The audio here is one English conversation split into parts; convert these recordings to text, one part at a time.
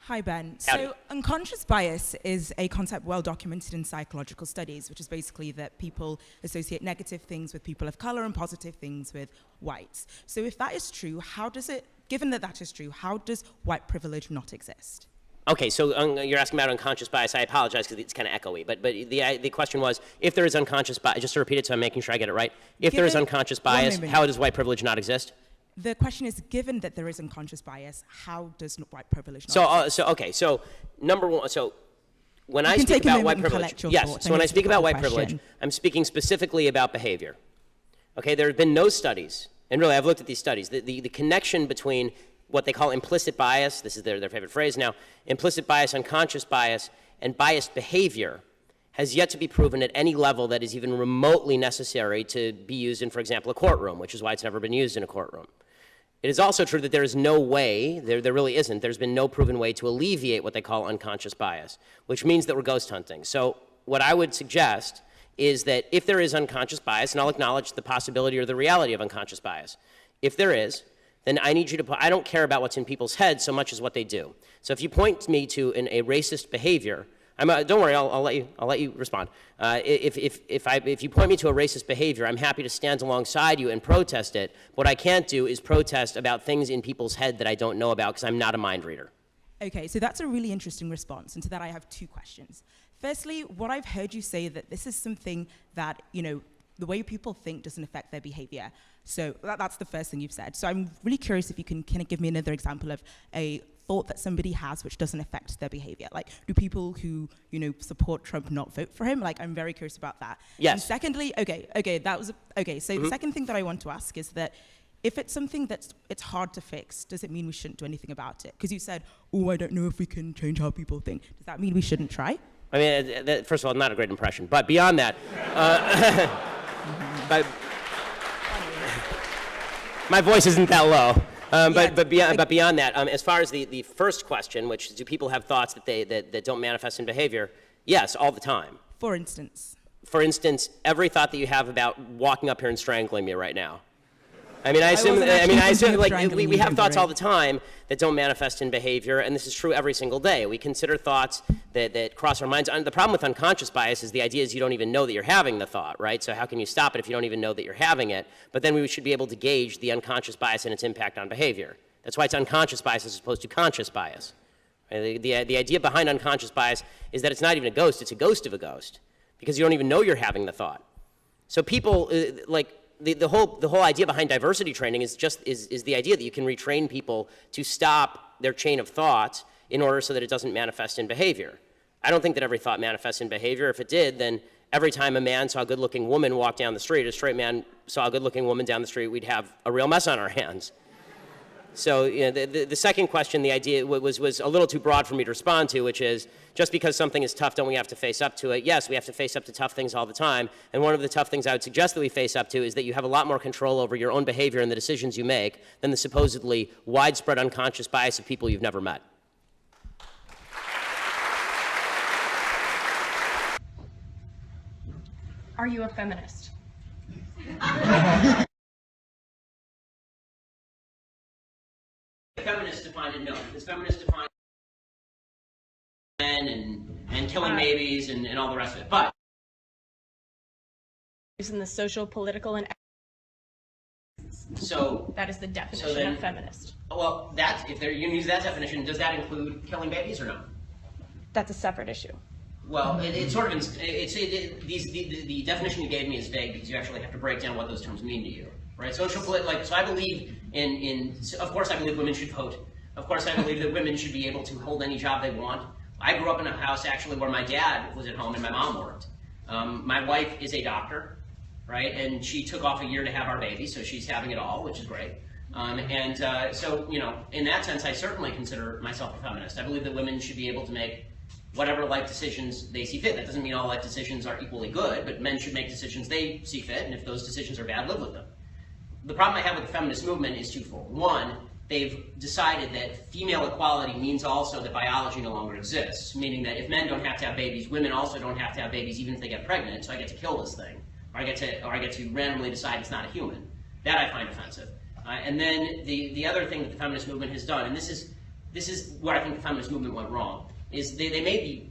Hi, Ben. Howdy. So unconscious bias is a concept well documented in psychological studies, which is basically that people associate negative things with people of color and positive things with whites. So if that is true, given that that is true, how does white privilege not exist? Okay, so you're asking about unconscious bias. I apologize because it's kind of echoey, but the question was, if there is unconscious bias, just to repeat it so I'm making sure I get it right, if there is unconscious bias, how does white privilege not exist? The question is, given that there is unconscious bias, how does white privilege not exist? So number one, so when I speak about white privilege, yes, so when I speak about white privilege, I'm speaking specifically about behavior. Okay, there have been no studies, and really I've looked at these studies, the connection between what they call implicit bias, this is their favorite phrase now, implicit bias, unconscious bias, and biased behavior has yet to be proven at any level that is even remotely necessary to be used in, for example, a courtroom, which is why it's never been used in a courtroom. It is also true that there is no way, there really isn't, there's been no proven way to alleviate what they call unconscious bias, which means that we're ghost hunting. So what I would suggest is that if there is unconscious bias, and I'll acknowledge the possibility or the reality of unconscious bias, if there is, then I need you to I don't care about what's in people's heads so much as what they do. So if you point me to a racist behavior, don't worry, I'll let you respond. If you point me to a racist behavior, I'm happy to stand alongside you and protest it. What I can't do is protest about things in people's head that I don't know about because I'm not a mind reader. Okay, so that's a really interesting response, and to that I have two questions. Firstly, what I've heard you say that this is something that, the way people think doesn't affect their behavior. So that's the first thing you've said. So I'm really curious if you can kind of give me another example of a thought that somebody has which doesn't affect their behavior. Like, do people who, support Trump not vote for him? Like, I'm very curious about that. Yes. And secondly, the second thing that I want to ask is that if it's something it's hard to fix, does it mean we shouldn't do anything about it? Because you said, I don't know if we can change how people think. Does that mean we shouldn't try? I mean, first of all, not a great impression. But beyond that, my voice isn't that low. But beyond that, as far as the first question, which is, do people have thoughts that don't manifest in behavior? Yes, all the time. For instance? For instance, every thought that you have about walking up here and strangling me right now. I assume like we have thoughts all the time that don't manifest in behavior, and this is true every single day. We consider thoughts that cross our minds. And the problem with unconscious bias is the idea is you don't even know that you're having the thought, right? So how can you stop it if you don't even know that you're having it? But then we should be able to gauge the unconscious bias and its impact on behavior. That's why it's unconscious bias as opposed to conscious bias. The idea behind unconscious bias is that it's not even a ghost, it's a ghost of a ghost, because you don't even know you're having the thought. So people, the whole idea behind diversity training is the idea that you can retrain people to stop their chain of thought in order so that it doesn't manifest in behavior. I don't think that every thought manifests in behavior. If it did, then every time a man saw a good-looking woman walk down the street, a straight man saw a good-looking woman down the street, we'd have a real mess on our hands. So the second question, the idea was a little too broad for me to respond to, which is, just because something is tough, don't we have to face up to it? Yes, we have to face up to tough things all the time. And one of the tough things I would suggest that we face up to is that you have a lot more control over your own behavior and the decisions you make than the supposedly widespread unconscious bias of people you've never met. Are you a feminist? Feminists define it, no. Because feminists define men and killing babies and all the rest of it. But in the social, political, and so that is the definition of feminist. Well, that's if you use that definition, does that include killing babies or no? That's a separate issue. Well, it's sort of the definition you gave me is vague because you actually have to break down what those terms mean to you. Right, so I believe of course I believe women should vote. Of course I believe that women should be able to hold any job they want. I grew up in a house actually where my dad was at home and my mom worked. My wife is a doctor, right, and she took off a year to have our baby, so she's having it all, which is great. So, in that sense, I certainly consider myself a feminist. I believe that women should be able to make whatever life decisions they see fit. That doesn't mean all life decisions are equally good, but men should make decisions they see fit, and if those decisions are bad, live with them. The problem I have with the feminist movement is twofold. One, they've decided that female equality means also that biology no longer exists, meaning that if men don't have to have babies, women also don't have to have babies even if they get pregnant, so I get to kill this thing, or I get to randomly decide it's not a human. That I find offensive. And then the other thing that the feminist movement has done, and this is this is where I think the feminist movement went wrong, is they made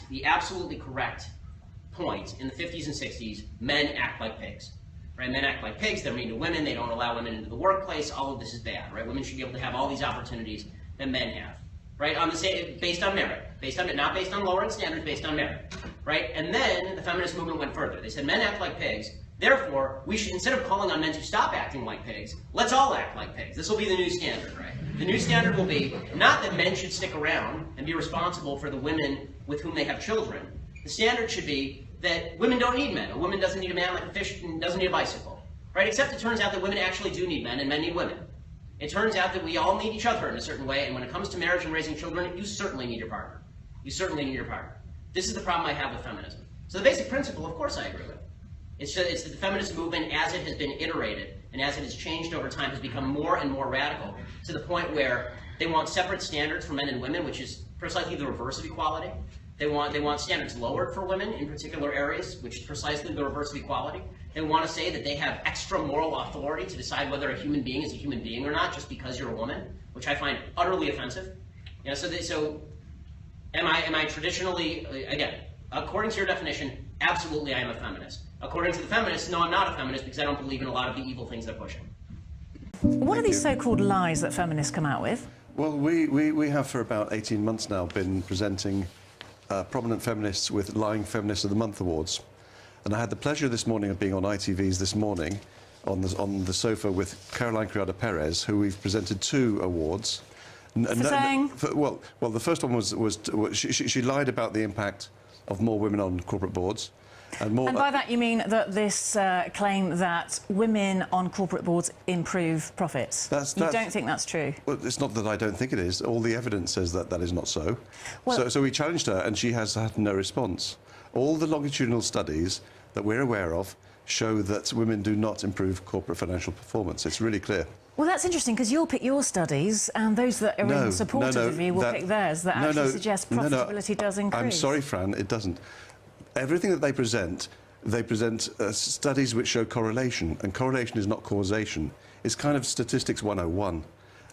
the absolutely correct point in the 50s and 60s, men act like pigs. Right? Men act like pigs, they're mean to women, they don't allow women into the workplace, all of this is bad, right? Women should be able to have all these opportunities that men have, right? Based on merit, not based on lowering standards, based on merit, right? And then the feminist movement went further. They said men act like pigs, therefore, we should, instead of calling on men to stop acting like pigs, let's all act like pigs. This will be the new standard, right? The new standard will be not that men should stick around and be responsible for the women with whom they have children. The standard should be that women don't need men. A woman doesn't need a man like a fish and doesn't need a bicycle, right? Except it turns out that women actually do need men and men need women. It turns out that we all need each other in a certain way, and when it comes to marriage and raising children, you certainly need your partner. You certainly need your partner. This is the problem I have with feminism. So the basic principle, of course I agree with. It's that the feminist movement, as it has been iterated and as it has changed over time, has become more and more radical to the point where they want separate standards for men and women, which is precisely the reverse of equality. They want standards lowered for women in particular areas, which is precisely the reverse of equality. They want to say that they have extra moral authority to decide whether a human being is a human being or not just because you're a woman, which I find utterly offensive. You know, so am I traditionally, again, according to your definition, absolutely I am a feminist. According to the feminists, no, I'm not a feminist because I don't believe in a lot of the evil things they're pushing. What are these so-called lies that feminists come out with? Well, we have for about 18 months now been presenting prominent feminists with Lying Feminist of the Month awards. And I had the pleasure this morning of being on ITV's This Morning on the sofa with Caroline Criado Perez, who we've presented 2 awards. Well, the first one was she lied about the impact of more women on corporate boards. And by that you mean that this claim that women on corporate boards improve profits? You don't think that's true? Well, it's not that I don't think it is. All the evidence says that that is not so. Well, so we challenged her, and she has had no response. All the longitudinal studies that we're aware of show that women do not improve corporate financial performance. It's really clear. Well, that's interesting, because you'll pick your studies, and those that are in support of you will pick theirs that actually suggest profitability does increase. I'm sorry, Fran, it doesn't. Everything that they present studies which show correlation, and correlation is not causation. It's kind of statistics 101.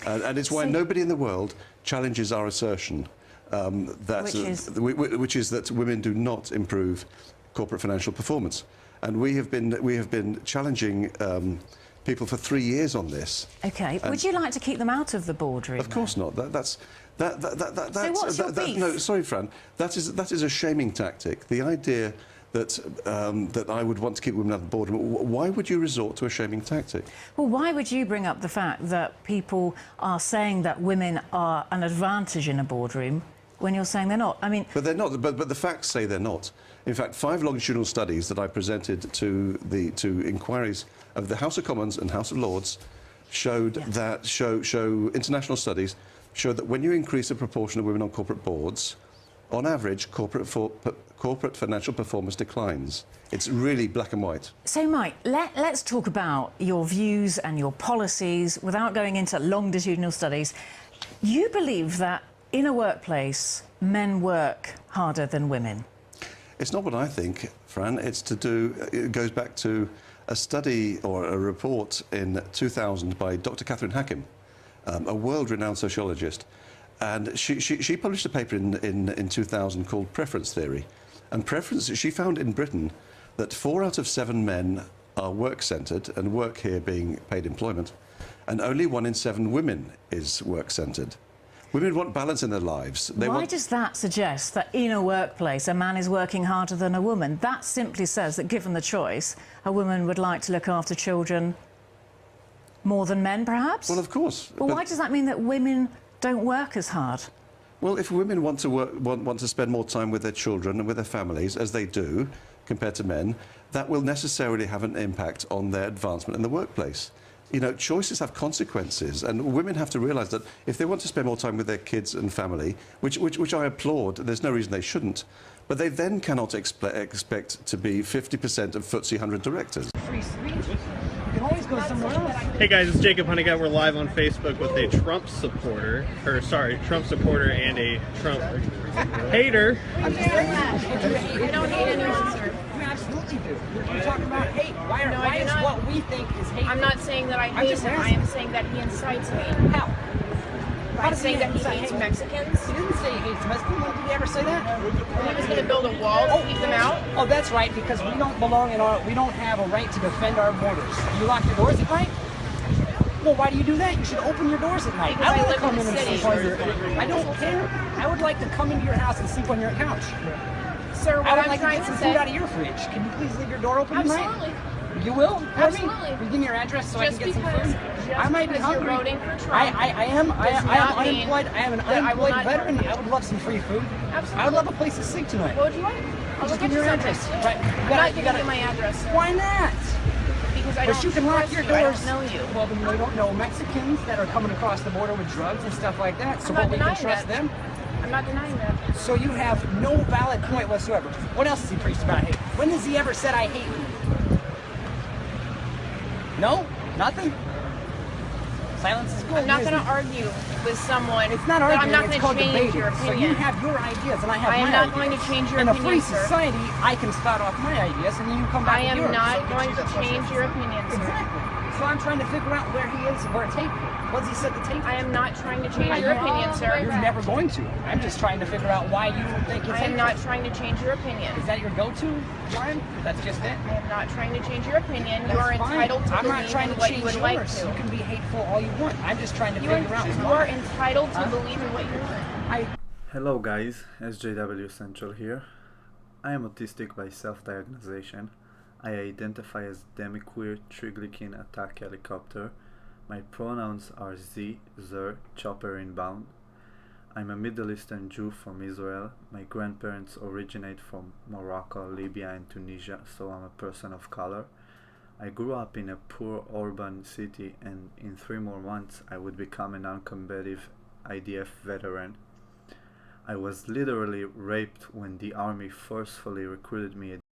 And it's why nobody in the world challenges our assertion which is that women do not improve corporate financial performance. And we have been challenging people for 3 years on this. OK. Would you like to keep them out of the boardroom? Of course not. So what's your beef? No, sorry, Fran. That is a shaming tactic. The idea that that I would want to keep women out of the boardroom. Why would you resort to a shaming tactic? Well, why would you bring up the fact that people are saying that women are an advantage in a boardroom when you're saying they're not? I mean, but they're not. But the facts say they're not. In fact, 5 longitudinal studies that I presented to inquiries of the House of Commons and House of Lords showed that show international studies show that when you increase the proportion of women on corporate boards, on average, corporate financial performance declines. It's really black and white. So, Mike, let's talk about your views and your policies without going into longitudinal studies. You believe that in a workplace, men work harder than women? It's not what I think, Fran. It goes back to a study or a report in 2000 by Dr. Catherine Hackim, a world-renowned sociologist, and she published a paper in 2000 called Preference Theory. And she found in Britain that 4 out of 7 men are work-centred, and work here being paid employment, and only 1 in 7 women is work-centred. Women want balance in their lives. Why does that suggest that in a workplace a man is working harder than a woman? That simply says that, given the choice, a woman would like to look after children more than men, perhaps? Well, of course. Well, why does that mean that women don't work as hard? Well, if women want to spend more time with their children and with their families, as they do, compared to men, that will necessarily have an impact on their advancement in the workplace. You know, choices have consequences, and women have to realise that if they want to spend more time with their kids and family, which I applaud, there's no reason they shouldn't, but they then cannot expect to be 50% of FTSE 100 directors. Free speech. You can always go somewhere else. Hey guys, it's Jacob Honeycutt. We're live on Facebook with a Trump supporter and a Trump hater. I'm just saying that. You don't hate anyone, sir. You absolutely do. You're talking about hate. Why is what we think is hate? I'm not saying that I hate him. I am saying that he incites hate. How? How does saying that he say hates hate? Mexicans. He didn't say he hates Mexicans. Did he ever say that? He was going to build a wall to keep them out. Oh, that's right, because we don't belong in our, we don't have a right to defend our borders. You lock your doors at night? Well, why do you do that? You should open your doors at night. Because I wanna live come in the and city. sleep on your, I don't care. I would like to come into your house and sleep on your couch. Sir, what I would I'm like to trying get to some say... food out of your fridge. Can you please leave your door open Absolutely. tonight? You will? Absolutely. Will you give me your address so Just I can get some because- food? just I might be because you're hungry. voting for Trump I am does not mean unemployed. I am an that I will unemployed not veteran. help you. I would love some free food. Absolutely. I would love a place to sleep tonight. What would you like? I'll Just look give me into your something. address. Right. I'm not giving you my address, sir. Why not? Because I But don't you can lock trust your you. I doors. don't know you. Well, then we don't know Mexicans that are coming across the border with drugs and stuff like that. So I'm not what, we can denying trust that. them? I'm not denying that. So you have no valid point whatsoever. What else has he preached about hate? When has he ever said I hate you? No? Nothing? Silence is good. I'm not going to argue with someone. It's not that arguing, I'm not it's going called to change debating. your So opinion. you have your ideas and I have I am my not ideas. going to change your In opinion, a free sir. society, I can spout off my ideas and then you come back I with am yours. not going to change your opinion, sir. Exactly. So I'm trying to figure out where he is and where it's taking. What does he set the tape? I am not trying to change your opinion, sir. You're never going to. I'm just trying to figure out why you think it's I am not trying to change your opinion. Is that your go-to, Brian? That's just it? I am not trying to change your opinion. You That's are fine. entitled to I'm not believe trying in to what change you would yours. like to. You can be hateful all you want. I'm just trying to You figure out are why. entitled to believe in what you want. Hello guys, SJWCentral here. I am autistic by self-diagnosis. I identify as demiqueer Triglikin attack helicopter. My pronouns are Z, Zer, chopper inbound. I'm a Middle Eastern Jew from Israel. My grandparents originate from Morocco, Libya and Tunisia, so I'm a person of color. I grew up in a poor urban city and in 3 more months I would become a non-combative IDF veteran. I was literally raped when the army forcefully recruited me